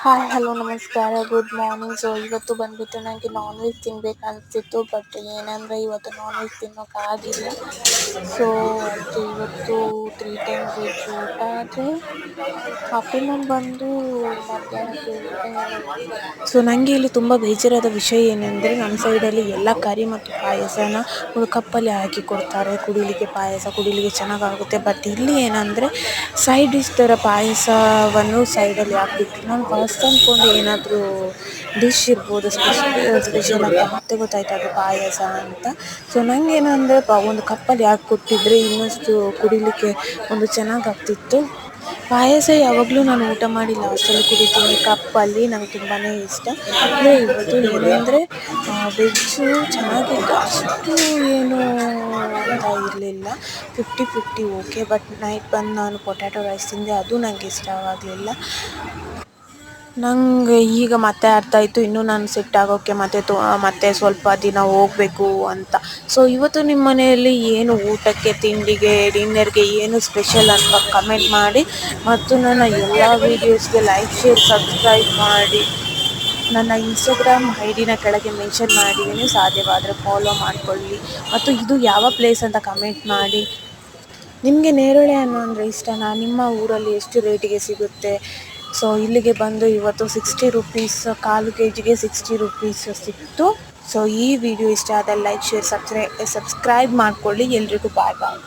Hi hello ನಮಸ್ಕಾರ good morning. So ಇವತ್ತು ಬಂದುಬಿಟ್ಟು ನನಗೆ ನಾನ್ ವೆಜ್ ತಿನ್ಬೇಕು ಅನಿಸ್ತಿತ್ತು, ಬಟ್ ಏನಂದರೆ ಇವತ್ತು ನಾನ್ ವೆಜ್ ತಿನ್ನೋಕ್ಕಾಗಿಲ್ಲ. ಸೊ ಅದಕ್ಕೆ ಇವತ್ತು 3 ಟೈಮ್ ವೆಜ್ ಊಟ. ಆದರೆ ಆಫ್ಟರ್ನೂನ್ ಬಂದು ಮಧ್ಯಾಹ್ನಕ್ಕೆ ಊಟ ಏನು. ಸೊ ನನಗೆ ಇಲ್ಲಿ ತುಂಬ ಬೇಜಾರಾದ ವಿಷಯ ಏನೆಂದರೆ, ನಮ್ಮ ಸೈಡಲ್ಲಿ ಎಲ್ಲ ಕರಿ ಮತ್ತು ಪಾಯಸನ ಒಂದು ಕಪ್ಪಲ್ಲಿ ಹಾಕಿ ಕೊಡ್ತಾರೆ. ಕುಡಿಲಿಕ್ಕೆ ಪಾಯಸ ಕುಡಿಲಿಕ್ಕೆ ಚೆನ್ನಾಗಾಗುತ್ತೆ. ಬಟ್ ಇಲ್ಲಿ ಏನಂದರೆ ಸೈಡ್ ಡಿಶ್ ಥರ ಪಾಯಸವನ್ನು ಸೈಡಲ್ಲಿ ಹಾಕ್ಬಿಟ್ಟು, ನಾನು ಫಸ್ಟ್ ಅಂದ್ಕೊಂಡು ಏನಾದರೂ ಡಿಶ್ ಇರ್ಬೋದು ಸ್ಪೆಷಲ್ ಅಂತ, ಮತ್ತೆ ಗೊತ್ತಾಯ್ತು ಅದು ಪಾಯಸ ಅಂತ. ಸೊ ನನಗೇನಂದರೆ ಒಂದು ಕಪ್ಪಲ್ಲಿ ಹಾಕಿ ಕೊಟ್ಟಿದ್ರೆ ಇನ್ನಷ್ಟು ಕುಡಿಲಿಕ್ಕೆ ಒಂದು ಚೆನ್ನಾಗಾಗ್ತಿತ್ತು. ಪಾಯಸ ಯಾವಾಗಲೂ ನಾನು ಊಟ ಮಾಡಿ ಲಾಸ್ಟಲ್ಲಿ ಕುಡಿತೀನಿ ಕಪ್ಪಲ್ಲಿ, ನಂಗೆ ತುಂಬಾ ಇಷ್ಟ. ಅಂದರೆ ಇವತ್ತು ಏನಂದರೆ ವೆಜ್ಜು ಚೆನ್ನಾಗಿತ್ತು, ಅಷ್ಟು ಏನು ಅಂತ ಇರಲಿಲ್ಲ, 50-50 ಓಕೆ. ಬಟ್ ನೈಟ್ ಬಂದು ನಾನು ಪೊಟ್ಯಾಟೊ ರೈಸ್ ತಿಂದೆ, ಅದು ನನಗೆ ಇಷ್ಟವಾಗಲಿಲ್ಲ. ನನಗೆ ಈಗ ಮತ್ತೆ ಅರ್ಥ ಆಯಿತು, ಇನ್ನೂ ನಾನು ಸೆಟ್ ಆಗೋಕ್ಕೆ ಮತ್ತೆ ಸ್ವಲ್ಪ ದಿನ ಹೋಗಬೇಕು ಅಂತ. ಸೊ ಇವತ್ತು ನಿಮ್ಮ ಮನೆಯಲ್ಲಿ ಏನು ಊಟಕ್ಕೆ, ತಿಂಡಿಗೆ, ಡಿನ್ನರ್ಗೆ ಏನು ಸ್ಪೆಷಲ್ ಅಂತ ಕಮೆಂಟ್ ಮಾಡಿ. ಮತ್ತು ನನ್ನ ಎಲ್ಲ ವೀಡಿಯೋಸ್ಗೆ ಲೈಕ್, ಶೇರ್, ಸಬ್ಸ್ಕ್ರೈಬ್ ಮಾಡಿ. ನನ್ನ ಇನ್ಸ್ಟಾಗ್ರಾಮ್ ಐಡಿನ ಕೆಳಗೆ ಮೆನ್ಷನ್ ಮಾಡಿದ್ದೀನಿ, ಸಾಧ್ಯವಾದರೆ ಫಾಲೋ ಮಾಡಿಕೊಳ್ಳಿ. ಮತ್ತು ಇದು ಯಾವ ಪ್ಲೇಸ್ ಅಂತ ಕಮೆಂಟ್ ಮಾಡಿ. ನಿಮಗೆ ನೇರಳೆ ಹಣ್ಣು ಅಂದರೆ ಇಷ್ಟನಾ? ನಿಮ್ಮ ಊರಲ್ಲಿ ಎಷ್ಟು ರೇಟಿಗೆ ಸಿಗುತ್ತೆ? ಸೊ ಇಲ್ಲಿಗೆ ಬಂದು ಇವತ್ತು 60 ರುಪೀಸ್, ಕಾಲು ಕೆಜಿಗೆ 60 ರುಪೀಸ್ ಸಿಕ್ತು. ಸೊ ಈ ವಿಡಿಯೋ ಇಷ್ಟ ಆದರೆ ಲೈಕ್, ಶೇರ್, ಸಬ್ಸ್ಕ್ರೈಬ್ ಮಾಡಿಕೊಳ್ಳಿ. ಎಲ್ರಿಗೂ ಬಾಯ್ ಬಾಯ್.